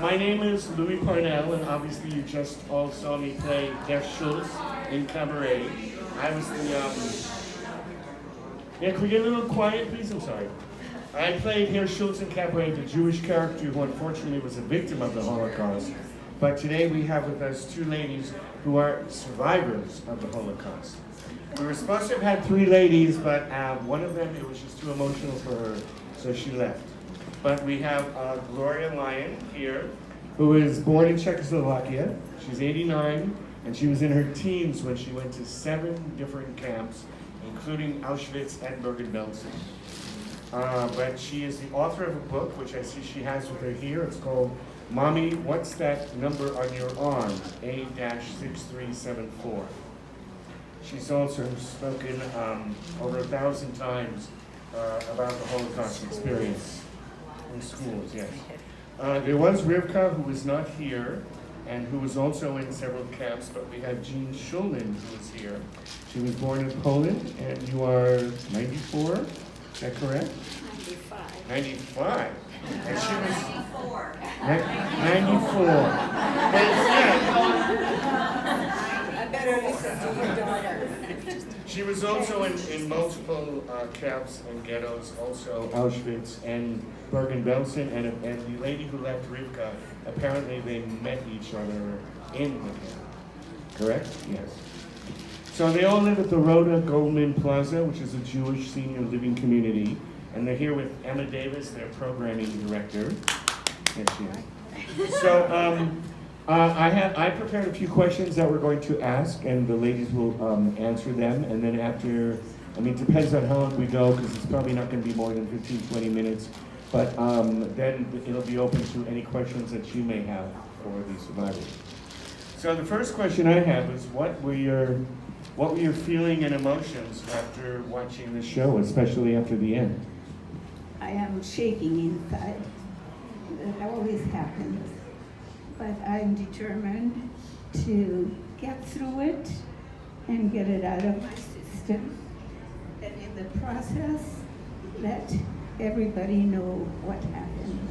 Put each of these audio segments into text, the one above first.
My name is Louis Parnell, and obviously you just all saw me play Herr Schultz in Cabaret. I was the, yeah, can we get a little quiet, please? I'm sorry. I played Herr Schultz in Cabaret, the Jewish character who unfortunately was a victim of the Holocaust. But today we have with us two ladies who are survivors of the Holocaust. We were supposed to have had three ladies, but one of them, it was just too emotional for her, so she left. But we have Gloria Lyon here, who was born in Czechoslovakia. She's 89, and she was in her teens when she went to 7 different camps, including Auschwitz and Bergen-Belsen. But she is the author of a book, which I see she has with her here. It's called Mommy, What's That Number on Your Arm? A-6374. She's also spoken over 1,000 times about the Holocaust experience in schools, yes. There was Rivka, who was not here, and who was also in several camps, but we have Jean Schulman, who is here. She was born in Poland, and you are 94, is that correct? 95. 95. And she was 94. 94. I better listen to your daughter. She was also in multiple camps and ghettos, also Auschwitz and Bergen-Belsen, and the lady who left Rivka, apparently they met each other in the camp. Correct? Yes. So they all live at the Rhoda Goldman Plaza, which is a Jewish senior living community, and they're here with Emma Davis, their programming director. Yes, she is. So I prepared a few questions that we're going to ask, and the ladies will answer them, and then after, I mean, it depends on how long we go, because it's probably not going to be more than 15, 20 minutes, but then it'll be open to any questions that you may have for the survivors. So the first question I have is, what were your feeling and emotions after watching the show, especially after the end? I am shaking inside. That always happens. But I'm determined to get through it and get it out of my system. And in the process, let everybody know what happened.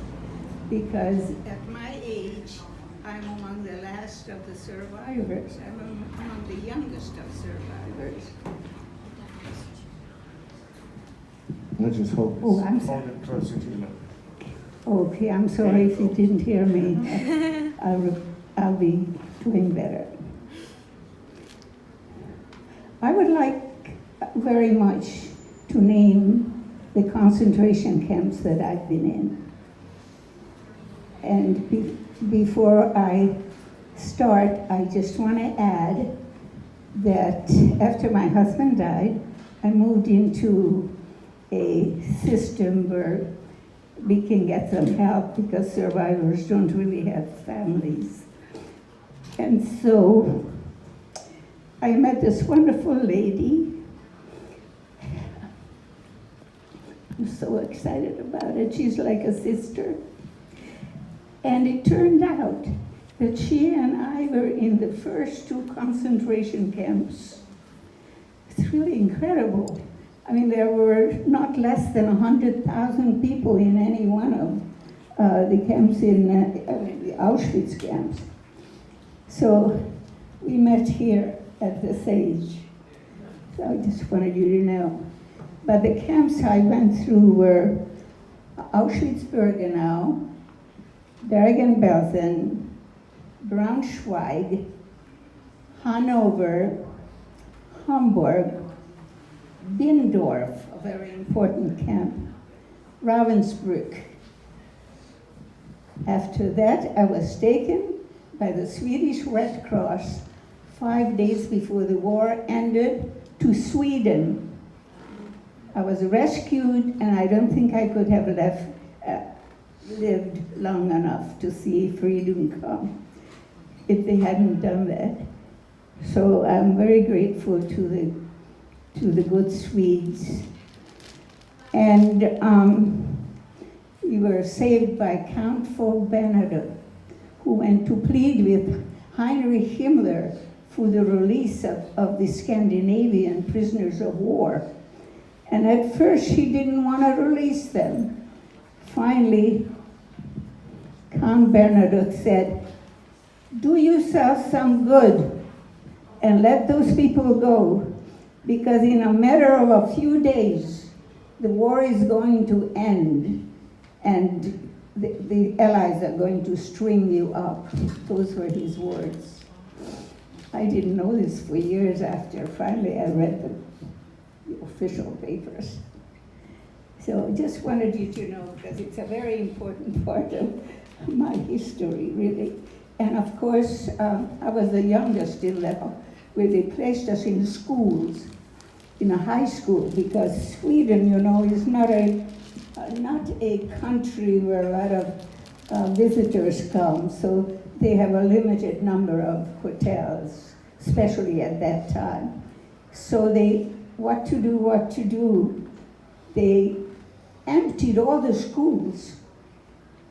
Because at my age, I'm among the last of the survivors. I'm among the youngest of survivors. Let's just hold Oh, I'm hold sorry. it closer to the mic. Okay, I'm sorry if you didn't hear me. I'll be doing better. I would like very much to name the concentration camps that I've been in. And before I start, I just want to add that after my husband died, I moved into a system where we can get some help because survivors don't really have families. And so I met this wonderful lady. I'm so excited about it. She's like a sister. And it turned out that she and I were in the first 2 concentration camps. It's really incredible. I mean, there were not less than 100,000 people in any one of the camps the Auschwitz camps. So we met here at this age. So I just wanted you to know. But the camps I went through were Auschwitz-Birkenau, Bergen-Belsen, Braunschweig, Hanover, Hamburg, Bindorf, a very important camp, Ravensbrück. After that, I was taken by the Swedish Red Cross 5 days before the war ended to Sweden. I was rescued, and I don't think I could have lived long enough to see freedom come if they hadn't done that. So I'm very grateful to the good Swedes. And we were saved by Count von Bernadotte, who went to plead with Heinrich Himmler for the release of the Scandinavian prisoners of war. And at first he didn't want to release them. Finally, Aunt Bernadette said, do yourself some good and let those people go, because in a matter of a few days, the war is going to end and the Allies are going to string you up. Those were his words. I didn't know this for years after finally I read the official papers. So just wanted you to know, because it's a very important part of my history, really. And of course, I was the youngest in level, where they placed us in schools, in a high school, because Sweden, you know, is not a country where a lot of visitors come, so they have a limited number of hotels, especially at that time. So what to do, they emptied all the schools,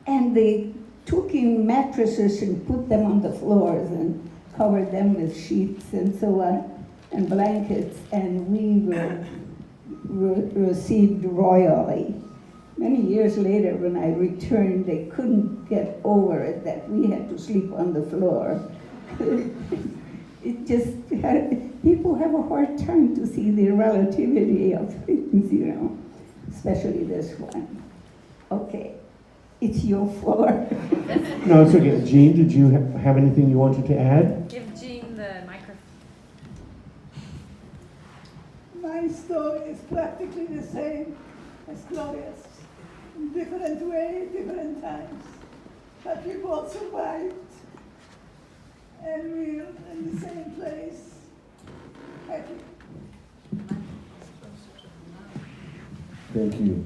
and they took in mattresses and put them on the floors and covered them with sheets and so on, and blankets, and we were received royally. Many years later, when I returned, they couldn't get over it that we had to sleep on the floor. It just, people have a hard time to see the relativity of things, you know, especially this one. Okay, it's your floor. No, it's okay. Jean, did you have anything you wanted to add? Give Jean the microphone. My story is practically the same as Gloria's. In different way, different times. But we both survived. And we're in the same place. Happy. Thank you.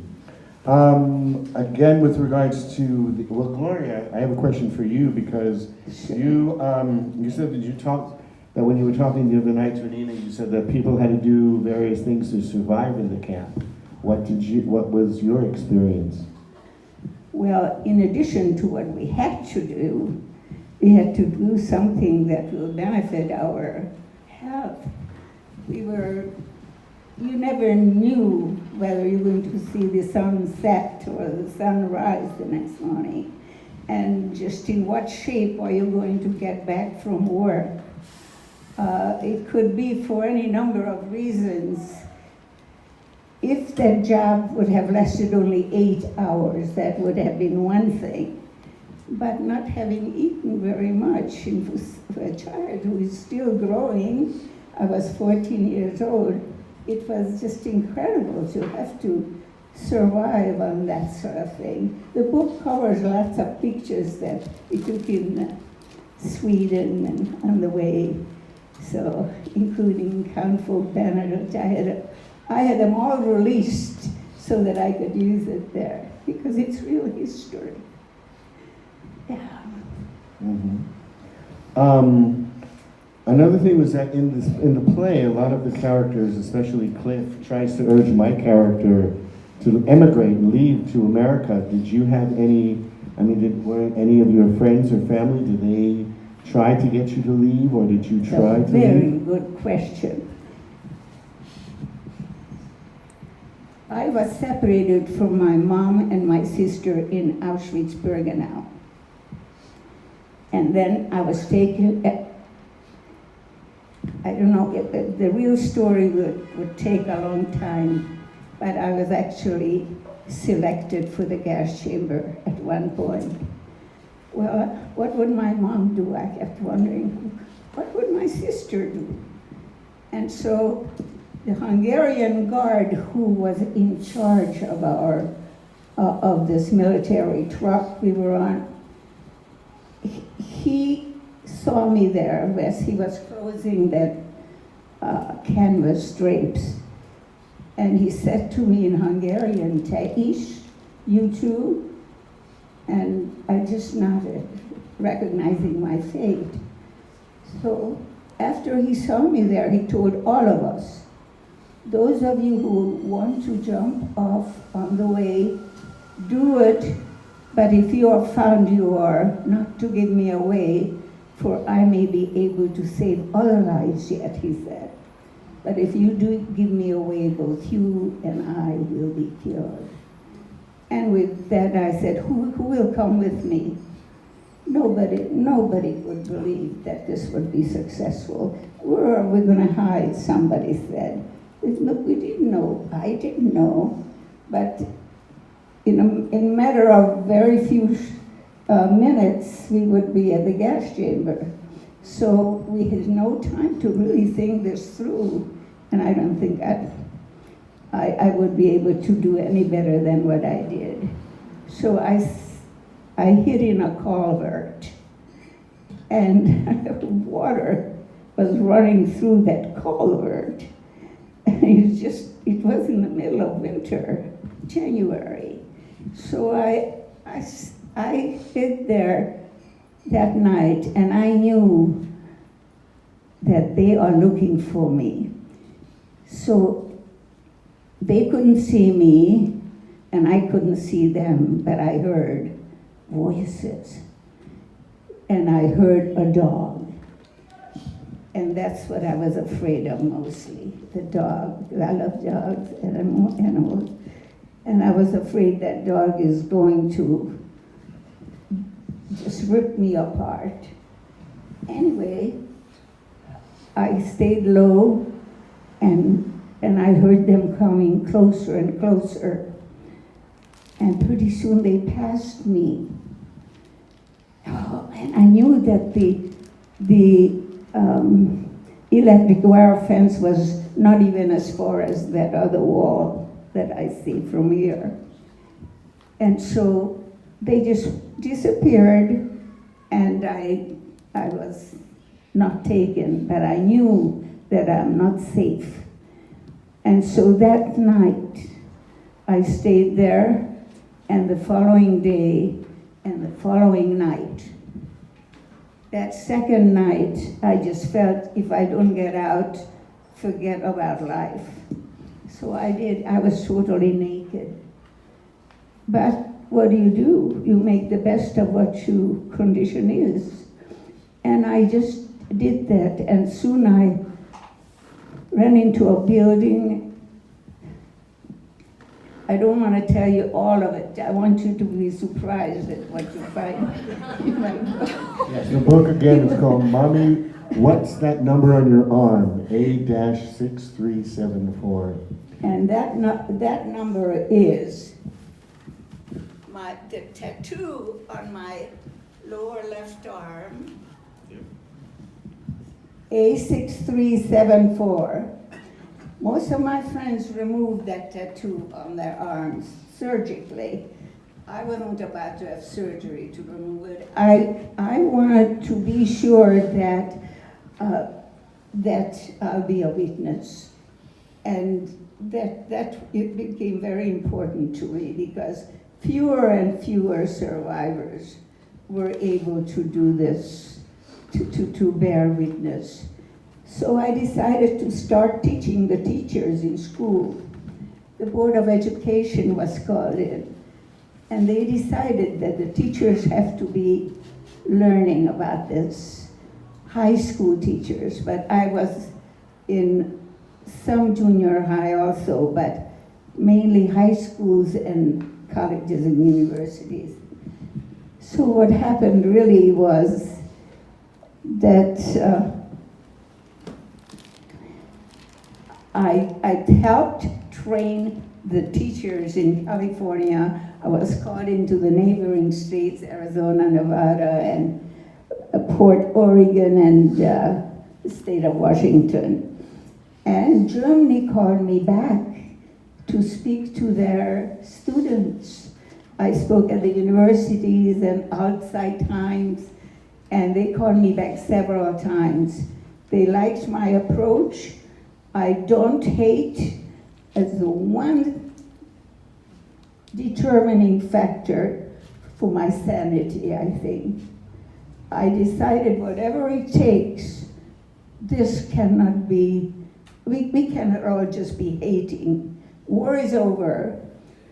Again, with regards to well, Gloria, I have a question for you, because you said that when you were talking the other night to Nina, you said that people had to do various things to survive in the camp. What was your experience? Well, in addition to what we had to do, we had to do something that will benefit our health. You never knew whether you were going to see the sun set or the sun rise the next morning, and just in what shape are you going to get back from work. It could be for any number of reasons. If that job would have lasted only 8 hours, that would have been one thing. But not having eaten very much, and for a child who is still growing, I was 14 years old, it was just incredible to have to survive on that sort of thing. The book covers lots of pictures that we took in Sweden and on the way, so including Count Bernadette. I had them all released so that I could use it there, because it's real history. Yeah. Mm-hmm. Another thing was that in the play, a lot of the characters, especially Cliff, tries to urge my character to emigrate and leave to America. Did you have were any of your friends or family, did they try to get you to leave, or did you try to leave? Very good question. I was separated from my mom and my sister in Auschwitz-Birkenau. And then I was taken, I don't know, the real story would take a long time, but I was actually selected for the gas chamber at one point. Well, what would my mom do? I kept wondering, what would my sister do? And so the Hungarian guard who was in charge of of this military truck we were on, he saw me there as he was closing that canvas drapes, and he said to me in Hungarian, "Te is, you too?" And I just nodded, recognizing my fate. So after he saw me there, he told all of us, "Those of you who want to jump off on the way, do it, but if you are found, you are not to give me away, for I may be able to save other lives yet," he said. "But if you do give me away, both you and I will be killed." And with that I said, who will come with me? nobody would believe that this would be successful. Where are we going to hide, somebody said. Look, we didn't know. I didn't know. But in a matter of very few minutes, we would be at the gas chamber. So we had no time to really think this through. And I don't think I would be able to do any better than what I did. So I hid in a culvert, and water was running through that culvert. And it was in the middle of winter, January. So I hid there that night, and I knew that they are looking for me. So they couldn't see me, and I couldn't see them, but I heard voices. And I heard a dog. And that's what I was afraid of mostly, the dog. I love dogs and animals. And I was afraid that dog is going to just rip me apart. Anyway, I stayed low, and I heard them coming closer and closer. And pretty soon they passed me. Oh, and I knew that the electric wire fence was not even as far as that other wall that I see from here. And so they just disappeared, and I was not taken, but I knew that I'm not safe. And so that night, I stayed there, and the following day, and the following night. That second night, I just felt if I don't get out, forget about life. So I did. I was totally naked. But what do? You make the best of what your condition is. And I just did that, and soon I ran into a building. I don't want to tell you all of it. I want you to be surprised at what you find in my book. Yes, the book again is called Mommy, What's That Number on Your Arm? A-6374. And that number is the tattoo on my lower left arm, A6374. Most of my friends removed that tattoo on their arms surgically. I wasn't about to have surgery to remove it. I wanted to be sure that I'll be a witness, and that it became very important to me because fewer and fewer survivors were able to do this, to bear witness. So I decided to start teaching the teachers in school. The Board of Education was called in, and they decided that the teachers have to be learning about this, high school teachers, but I was in some junior high also, but mainly high schools and colleges and universities. So what happened really was that I helped train the teachers in California. I was called into the neighboring states, Arizona, Nevada, and Port Oregon, and the state of Washington. And Germany called me back to speak to their students. I spoke at the universities and outside times, and they called me back several times. They liked my approach. I don't hate as the one determining factor for my sanity, I think. I decided whatever it takes, this cannot be, we cannot all just be hating. War is over.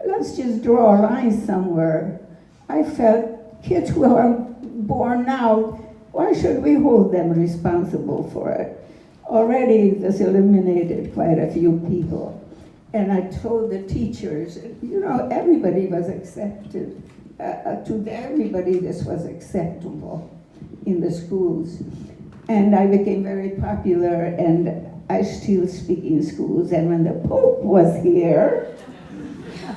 Let's just draw a line somewhere. I felt kids who are born now, why should we hold them responsible for it? Already this eliminated quite a few people. And I told the teachers, everybody was accepted. to everybody this was acceptable in the schools. And I became very popular, and I still speak in schools. And when the Pope was here,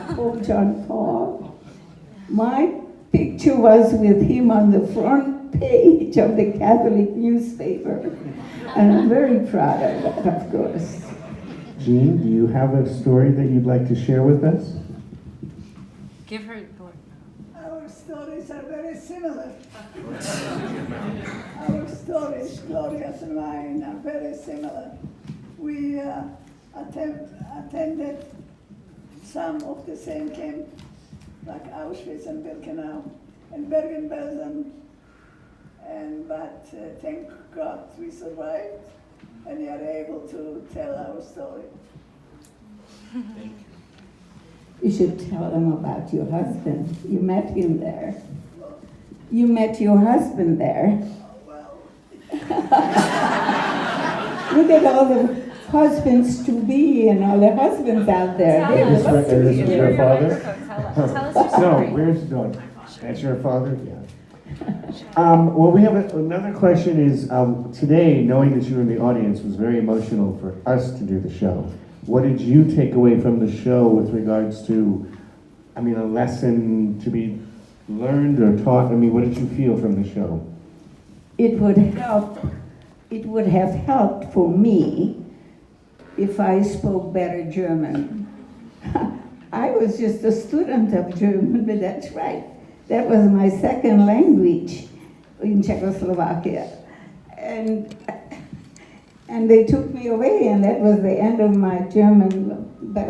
Pope John Paul, my picture was with him on the front page of the Catholic newspaper. And I'm very proud of that, of course. Jean, do you have a story that you'd like to share with us? Give her. Our stories are very similar. Our stories, Gloria's and mine, are very similar. We attended some of the same camp, like Auschwitz and Birkenau and Bergen-Belsen, but thank God we survived and we are able to tell our story. Thank you. You should tell them about your husband. You met him there. You met your husband there. Well, Look at all the husbands-to-be and all the husbands out there. They This love to is be your here. father? Tell us your No, story. where's Dawn? That's your father? Yeah. Well, we have another question is, today, knowing that you were in the audience was very emotional for us to do the show. What did you take away from the show with regards to, a lesson to be learned or taught? What did you feel from the show? It would have helped for me if I spoke better German. I was just a student of German, but that's right. That was my second language in Czechoslovakia. And they took me away, and that was the end of my German. But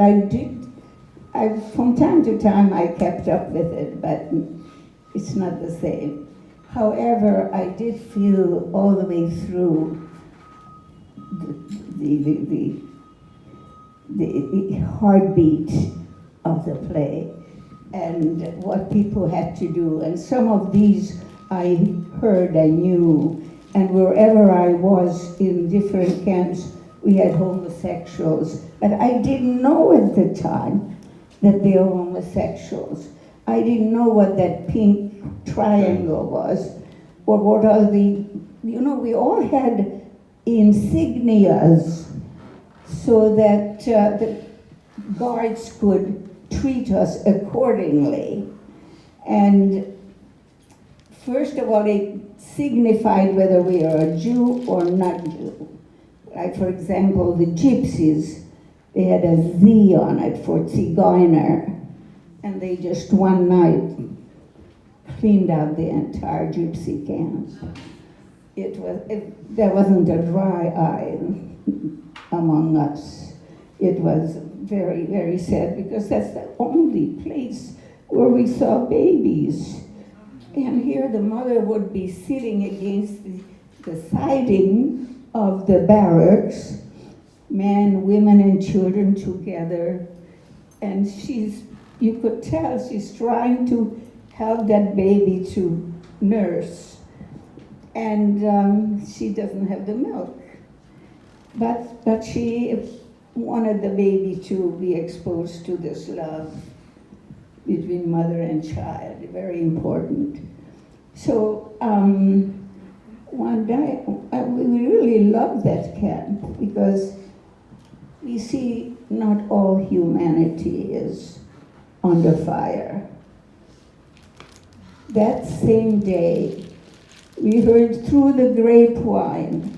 from time to time, I kept up with it, but it's not the same. However, I did feel all the way through the heartbeat of the play and what people had to do. And some of these I heard, I knew. And wherever I was in different camps, we had homosexuals. But I didn't know at the time that they were homosexuals. I didn't know what that pink triangle was, or what are we all had insignias so that the guards could treat us accordingly. And first of all, it signified whether we are a Jew or not Jew. Like, for example, the gypsies, they had a Z on it for Zigeuner, and they just one night cleaned out the entire gypsy camp. There wasn't a dry eye among us. It was very, very sad, because that's the only place where we saw babies. And here the mother would be sitting against the siding of the barracks, men, women, and children together. And you could tell she's trying to help that baby to nurse. And she doesn't have the milk. But she wanted the baby to be exposed to this love between mother and child, very important. So one day, we really loved that camp, because we see not all humanity is under fire. That same day, we heard through the grapevine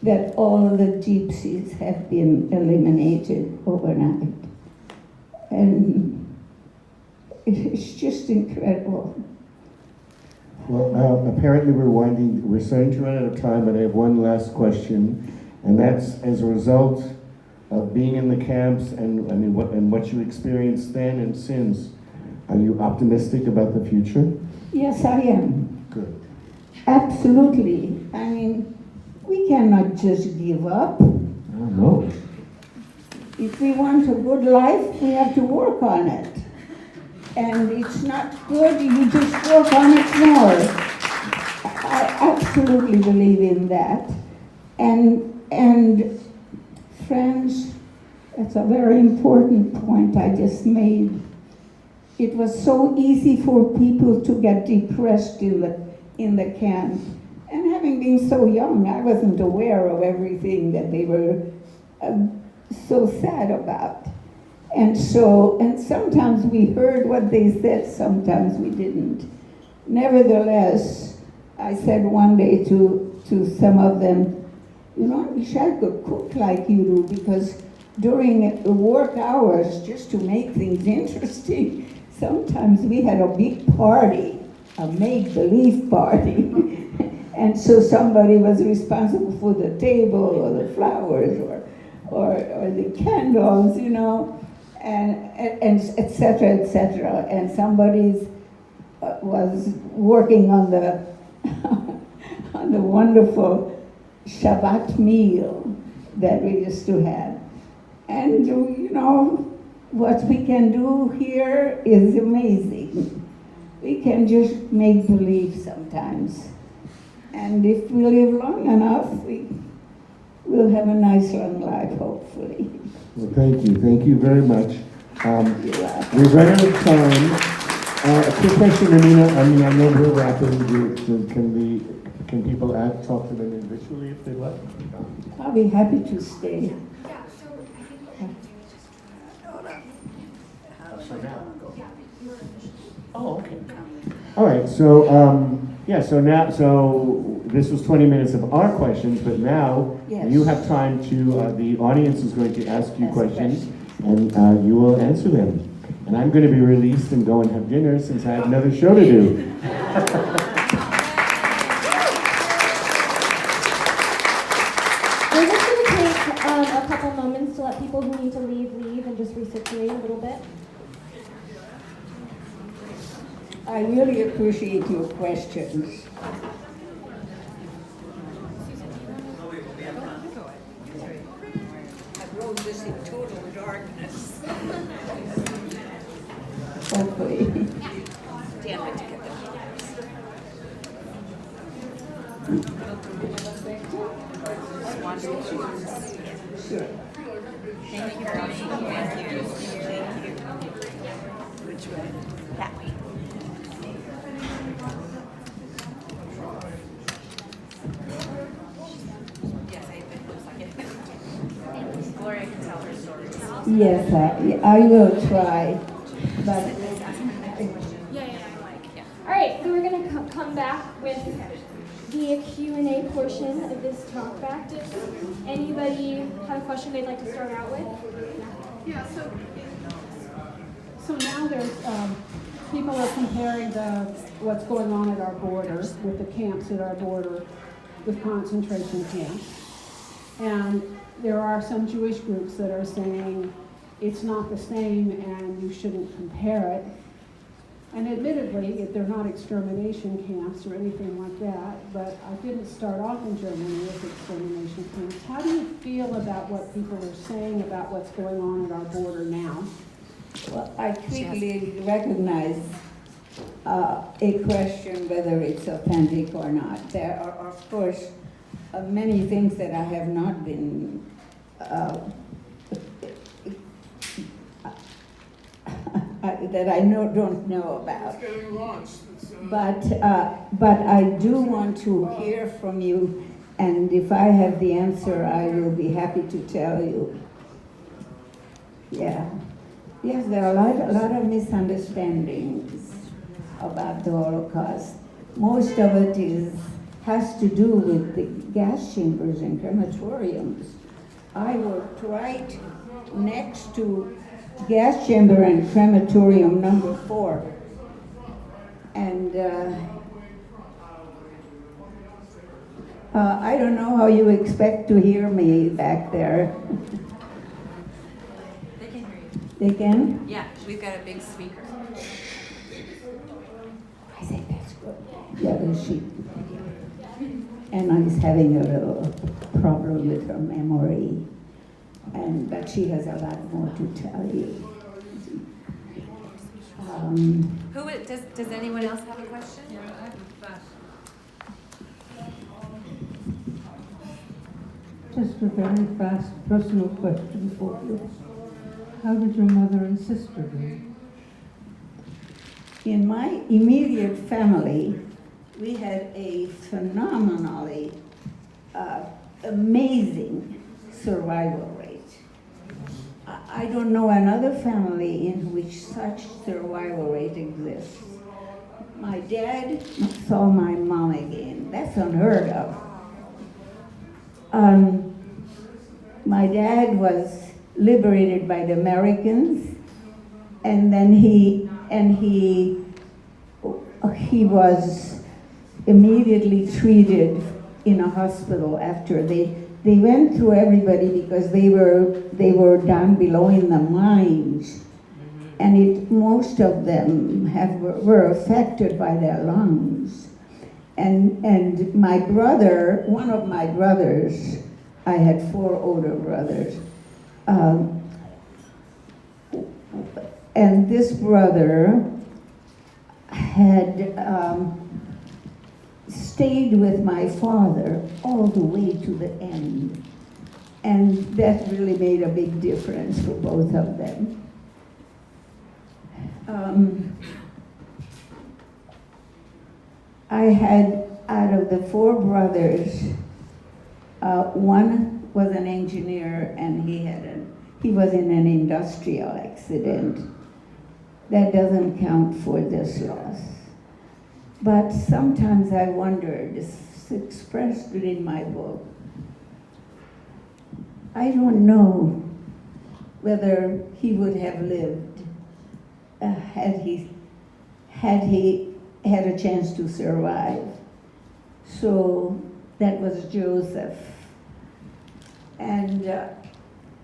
that all of the gypsies have been eliminated overnight. And it's just incredible. Well, apparently we're starting to run out of time, but I have one last question, and that's as a result of being in the camps and what you experienced then and since. Are you optimistic about the future? Yes, I am. Good. Absolutely. We cannot just give up. No. If we want a good life, we have to work on it. And it's not good, you just work on it more. I absolutely believe in that. And friends, that's a very important point I just made. it was so easy for people to get depressed in the camp. And having been so young, I wasn't aware of everything that they were so sad about. And sometimes we heard what they said, sometimes we didn't. Nevertheless, I said one day to some of them, you know, I wish I could cook like you do, because during the work hours, just to make things interesting, sometimes we had a big party, a make-believe party. And so somebody was responsible for the table or the flowers or the candles, you know, and et cetera, et cetera. And somebody was working on the on the wonderful Shabbat meal that we used to have. And you know, what we can do here is amazing. We can just make believe sometimes. And if we live long enough, we'll have a nice long life, hopefully. Well, thank you. Thank you very much. We've run out of time. A quick question, Amina. I know we're wrapping. Can people talk to them individually if they'd like? I'll be happy to stay. Oh, okay. All right, so this was 20 minutes of our questions, but now Yes. you have time to, the audience is going to ask you Ask questions, and you will answer them. And I'm going to be released and go and have dinner since I have another show to do. We're just going to take a couple moments to let people who need to leave and just recirculate a little bit. I really appreciate your questions. I wrote this in total darkness. Hopefully. Damn it, to get them. Sure. Thank you very much. Thank you. Which way? That way. Yes, I think it looks like it. Gloria can tell her story. Yes, I will try, but All right, so we're going to come back with the Q&A portion of this talk back. Does anybody have a question they'd like to start out with? Yeah, so now there's, people are comparing what's going on at our border, with the camps at our border, with concentration camps. And there are some Jewish groups that are saying it's not the same and you shouldn't compare it. And admittedly, they're not extermination camps or anything like that, but I didn't start off in Germany with extermination camps. How do you feel about what people are saying about what's going on at our border now? well, I quickly recognize a question whether it's authentic or not. There are, of course, many things that I have not been that I don't know about. But I do want to hear from you, and if I have the answer, I will be happy to tell you. Yeah. Yes, there are a lot of misunderstandings about the Holocaust. Most of it has to do with the gas chambers and crematoriums. I worked right next to gas chamber and crematorium number 4. And I don't know how you expect to hear me back there. They can hear you. They can? Yeah, we've got a big speaker. I think that's good. Yeah, she. And I was having a little problem with her memory, but she has a lot more to tell you. Does anyone else have a question? Just a very fast personal question for you. How did your mother and sister do? in my immediate family, we had a phenomenally amazing survival rate. I don't know another family in which such survival rate exists. My dad saw my mom again. That's unheard of. My dad was liberated by the Americans, and then he was immediately treated in a hospital after they went through everybody because they were down below in the mines, and most of them were affected by their lungs. And my brother, one of my brothers, I had 4 older brothers, and this brother had stayed with my father all the way to the end. And that really made a big difference for both of them. I had, out of the 4 brothers, one was an engineer, and he was in an industrial accident. That doesn't count for this loss. But sometimes I wondered, it's expressed in my book, I don't know whether he would have lived had he had a chance to survive. So that was Joseph. And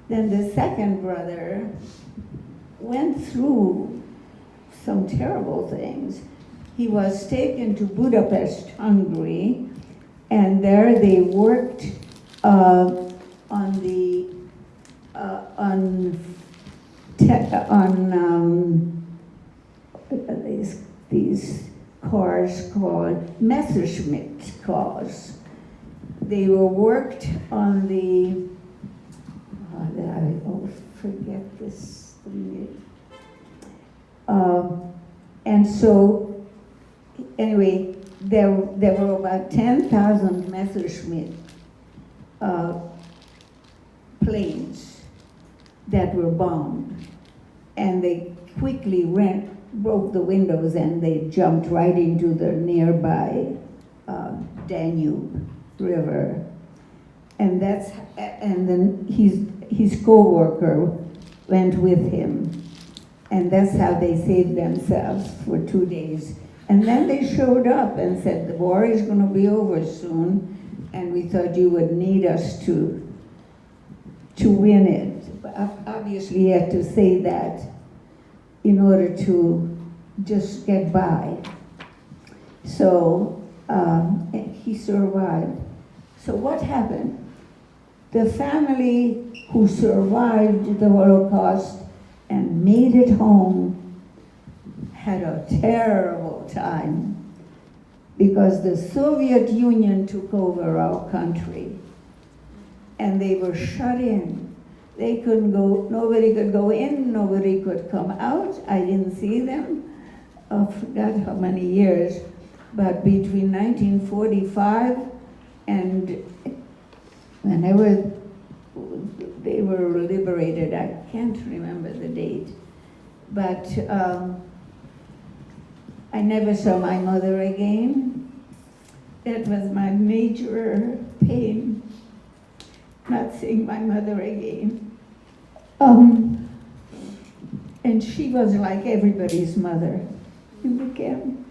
then the second brother went through some terrible things. He was taken to Budapest, Hungary, and there they worked on these cars called Messerschmitt cars. They were worked on the, forget this thing. And so, anyway, there were about 10,000 Messerschmitt planes that were bombed, and they quickly broke the windows, and they jumped right into the nearby Danube River, and then his co-worker went with him, and that's how they saved themselves for 2 days. And then they showed up and said, the war is going to be over soon, and we thought you would need us to win it. But obviously, you had to say that in order to just get by. So he survived. So what happened? The family who survived the Holocaust and made it home had a terrible time because the Soviet Union took over our country and they were shut in. They couldn't go, nobody could go in, nobody could come out. I didn't see them. I forgot how many years, but between 1945 and whenever they were liberated, I can't remember the date, but I never saw my mother again. That was my major pain, not seeing my mother again. And she was like everybody's mother in the camp.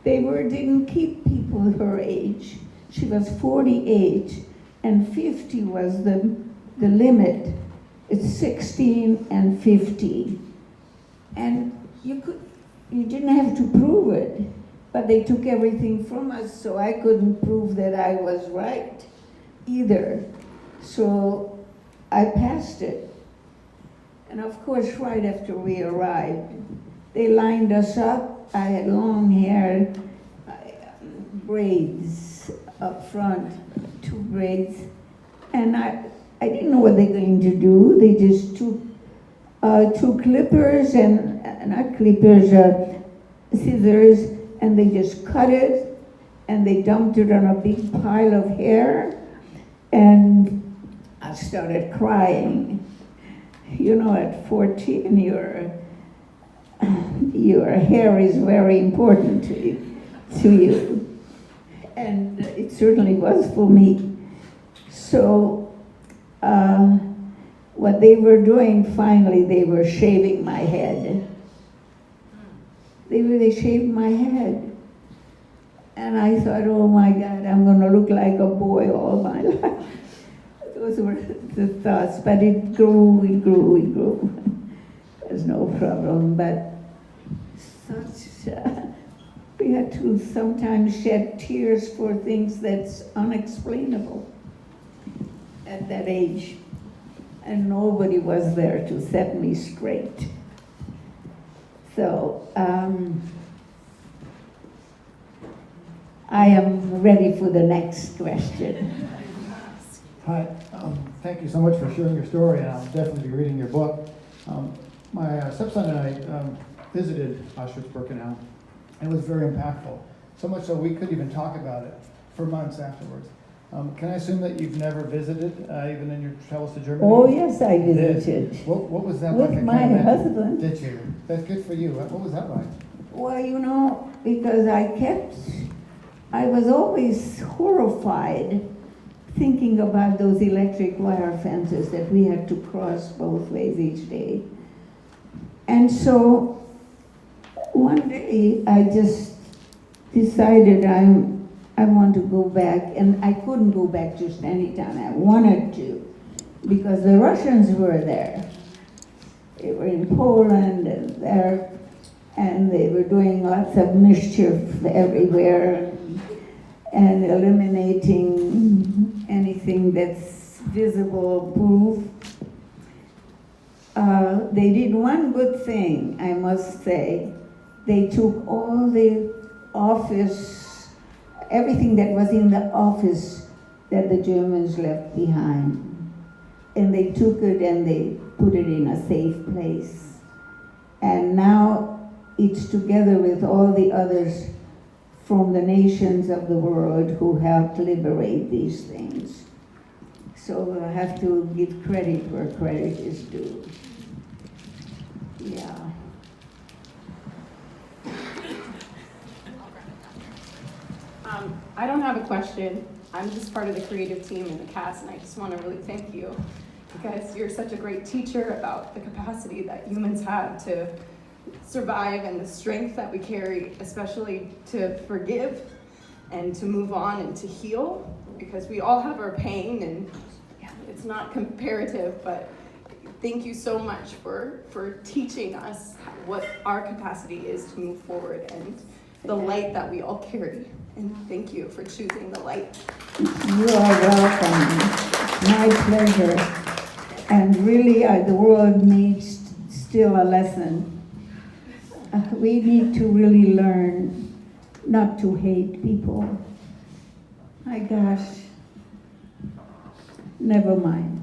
They didn't keep people her age. She was 48, and 50 was the limit. It's 16 and 50. And you didn't have to prove it, but they took everything from us, so I couldn't prove that I was right either. So I passed it. And of course, right after we arrived, they lined us up. I had long hair, braids up front, 2 braids. And I didn't know what they were going to do. They just took 2 clippers and not clippers, scissors, and they just cut it, and they dumped it on a big pile of hair, and I started crying. You know, at 14, your hair is very important to you. And it certainly was for me. So what they were doing, finally, they were shaving my head. They shaved my head. And I thought, oh my God, I'm gonna look like a boy all my life. Those were the thoughts, but it grew. There's no problem, but we had to sometimes shed tears for things that's unexplainable at that age. And nobody was there to set me straight. So, I am ready for the next question. Hi, thank you so much for sharing your story, and I'll definitely be reading your book. My stepson and I visited Auschwitz-Birkenau, and it was very impactful, so much so we couldn't even talk about it for months afterwards. Can I assume that you've never visited, even in your travels to Germany? Oh, yes, I visited. What was that With like? my husband. Did you? That's good for you. What was that like? Well, you know, because I was always horrified thinking about those electric wire fences that we had to cross both ways each day. And so one day I just decided I want to go back, and I couldn't go back just any time. I wanted to, because the Russians were there. They were in Poland and there, and they were doing lots of mischief everywhere and eliminating anything that's visible proof. They did one good thing, I must say. They took all the office, everything that was in the office that the Germans left behind. And they took it and they put it in a safe place. And now it's together with all the others from the nations of the world who helped liberate these things. So I have to give credit where credit is due. Yeah. I don't have a question. I'm just part of the creative team and the cast, and I just want to really thank you because you're such a great teacher about the capacity that humans have to survive and the strength that we carry, especially to forgive and to move on and to heal, because we all have our pain and it's not comparative, but thank you so much for teaching us what our capacity is to move forward and the light that we all carry. And thank you for choosing the light. You are welcome. My pleasure. And really, the world needs still a lesson. We need to really learn not to hate people. My gosh. Never mind.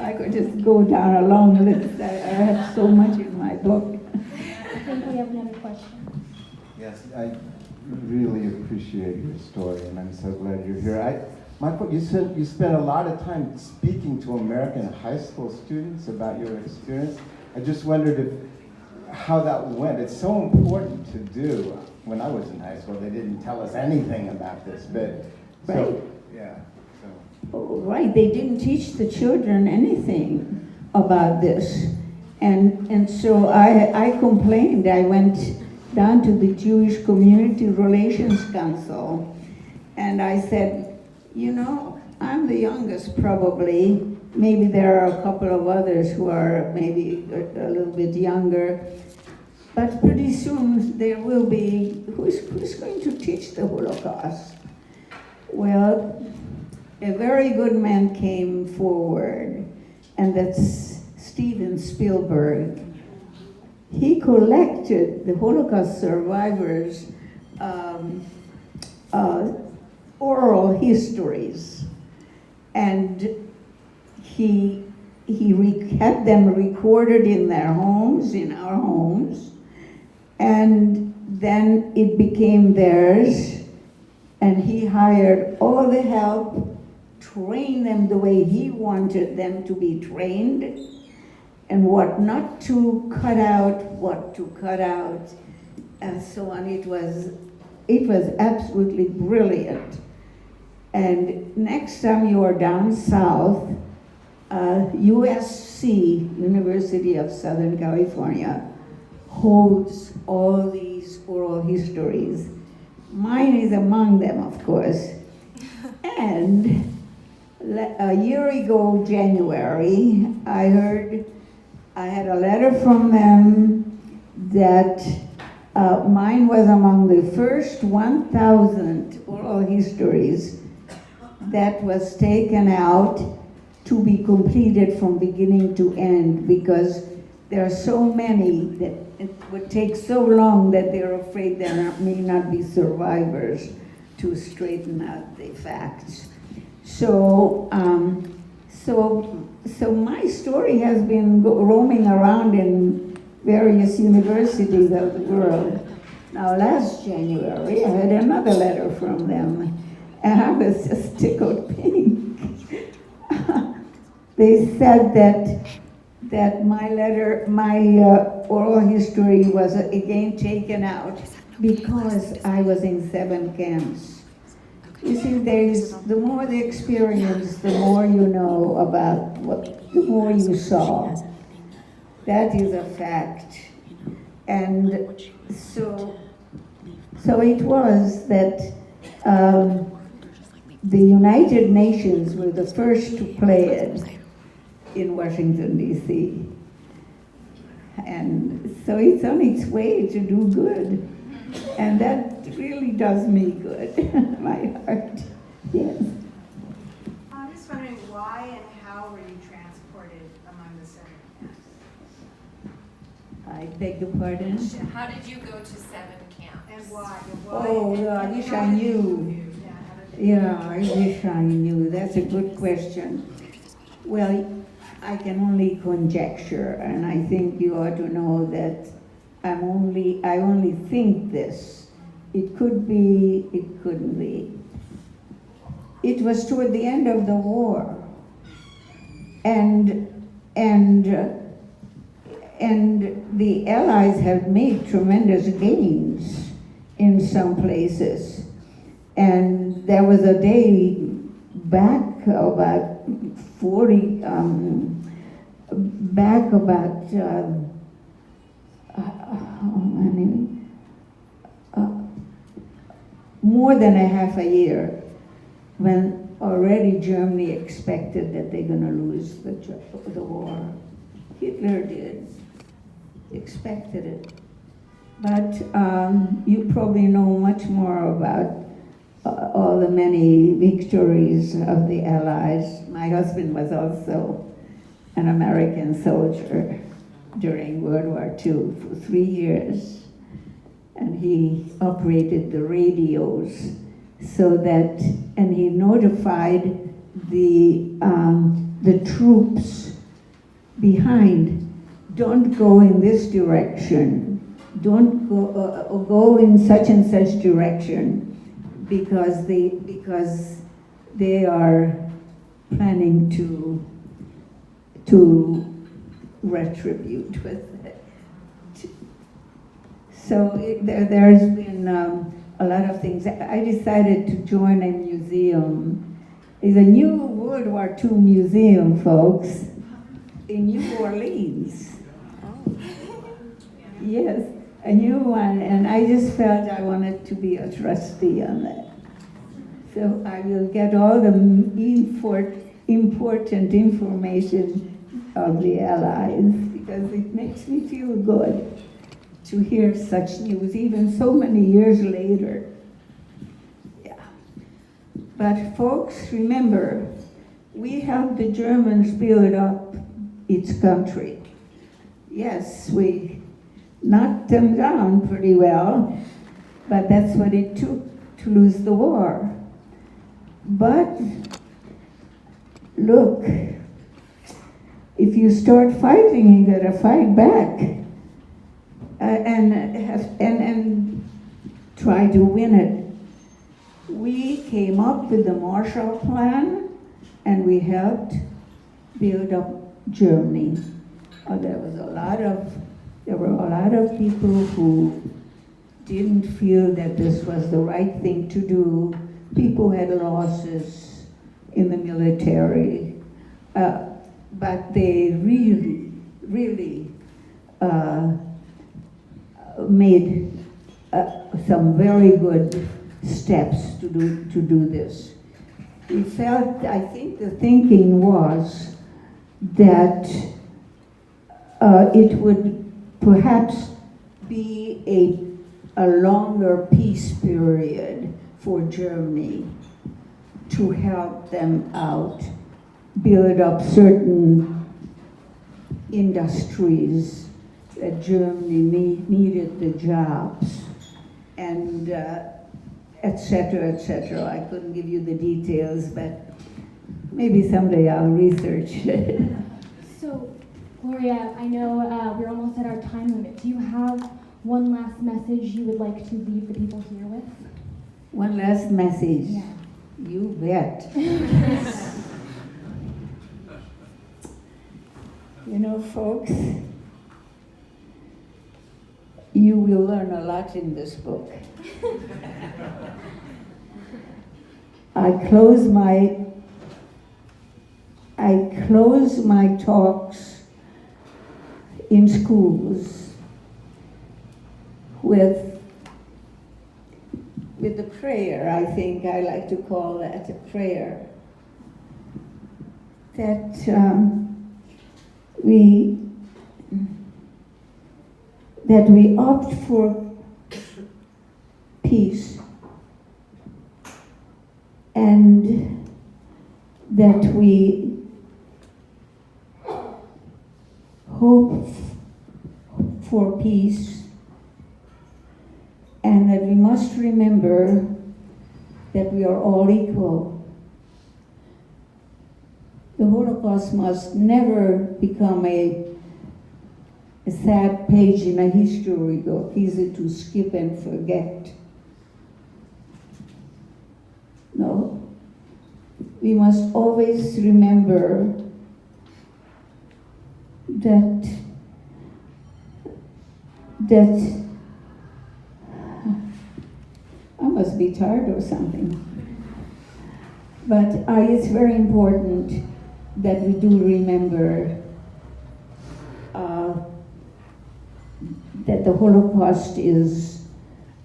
I could just go down a long list. I have so much in my book. I think we have another question. Yes, I really appreciate your story, and I'm so glad you're here. You said you spent a lot of time speaking to American high school students about your experience. I just wondered how that went. It's so important to do. When I was in high school, they didn't tell us anything about this, but Right. so, yeah. So. Oh, right, they didn't teach the children anything about this. And so I complained. I went down to the Jewish Community Relations Council, and I said, you know, I'm the youngest probably. Maybe there are a couple of others who are maybe a little bit younger. But pretty soon there will be, who's going to teach the Holocaust? Well, a very good man came forward, and that's Steven Spielberg. He collected the Holocaust survivors' oral histories, and he had them recorded in their homes, in our homes, and then it became theirs, and he hired all the help, trained them the way he wanted them to be trained, and what not to cut out, what to cut out, and so on. It was absolutely brilliant. And next time you are down south, USC, University of Southern California, holds all these oral histories. Mine is among them, of course. And a year ago, January, I had a letter from them that mine was among the first 1,000 oral histories that was taken out to be completed from beginning to end, because there are so many that it would take so long that they're afraid there may not be survivors to straighten out the facts. So my story has been roaming around in various universities of the world. Now, last January, I had another letter from them, and I was just tickled pink. They said that my oral history was again taken out because I was in 7 camps. You see, the more the experience, the more you know about the more you saw. That is a fact. And so it was that the United Nations were the first to play it in Washington, D.C. And so it's on its way to do good. And that really does me good, my heart. Yes. I'm just wondering, why and how were you transported among the 7 camps? I beg your pardon? How did you go to 7 camps? And why? Oh, I wish I knew. Yeah, I wish I knew. That's a good question. Well, I can only conjecture, and I think you ought to know that I only think this. It could be, it couldn't be. It was toward the end of the war, and the Allies had made tremendous gains in some places. And there was a day back about 40, back about, more than a half a year, when already Germany expected that they're going to lose the war. Hitler did, expected it. But you probably know much more about all the many victories of the Allies. My husband was also an American soldier during World War II for 3 years. And he operated the radios so that, and he notified the troops behind, don't go in this direction, don't go in such and such direction, because they are planning to retribute with it. So there's been a lot of things. I decided to join a museum. It's a new World War II museum, folks, in New Orleans. Yes, a new one, and I just felt I wanted to be a trustee on that. So I will get all the important information of the Allies, because it makes me feel good to hear such news, even so many years later. Yeah. But folks, remember, we helped the Germans build up its country. Yes, we knocked them down pretty well, but that's what it took to lose the war. But look, if you start fighting, you gotta fight back. And try to win it. We came up with the Marshall Plan, and we helped build up Germany. There were a lot of people who didn't feel that this was the right thing to do. People had losses in the military, but they really, really made some very good steps to do this. We felt, I think the thinking was that it would perhaps be a longer peace period for Germany to help them out, build up certain industries that Germany needed the jobs, and et cetera, et cetera. I couldn't give you the details, but maybe someday I'll research it. So, Gloria, I know we're almost at our time limit. Do you have one last message you would like to leave the people here with? One last message. Yeah. You bet. You know, folks, you will learn a lot in this book. I close my talks in schools with the prayer. I think I like to call that a prayer. That we opt for peace, and that we hope for peace, and that we must remember that we are all equal. The Holocaust must never become a sad page in a history book, easy to skip and forget. No, we must always remember that I must be tired or something. But it's very important that we do remember that the Holocaust is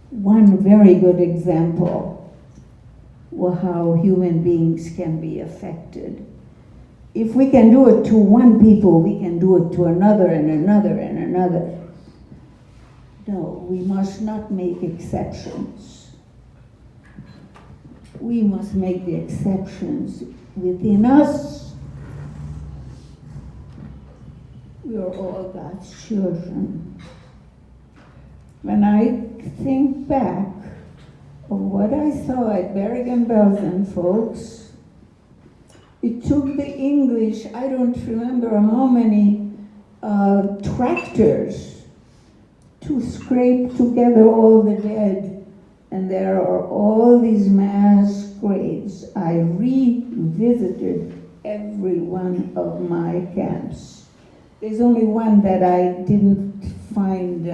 one very good example of how human beings can be affected. If we can do it to one people, we can do it to another and another and another. No, we must not make exceptions. We must make the exceptions within us. We are all God's children. When I think back of what I saw at Bergen-Belsen, folks, it took the English, I don't remember how many tractors to scrape together all the dead. And there are all these mass graves. I revisited every one of my camps. There's only one that I didn't find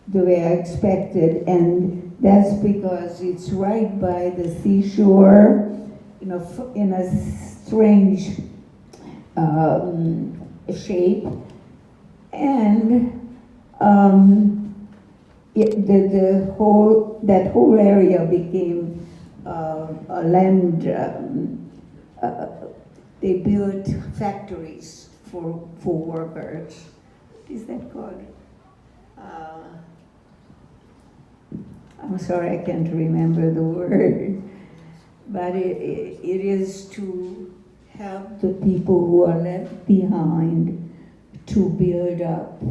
the way I expected, and that's because it's right by the seashore, in a strange shape, and that whole area became a land. They built factories for workers. What is that called? I'm sorry, I can't remember the word. But it is to help the people who are left behind to build up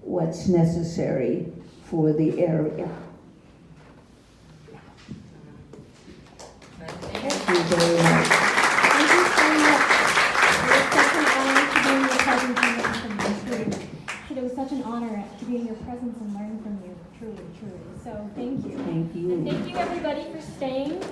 what's necessary for the area. Thank you very much. Thank you so much. It's such an honor to be in truly, truly. So thank you. Thank you. And thank you everybody for staying.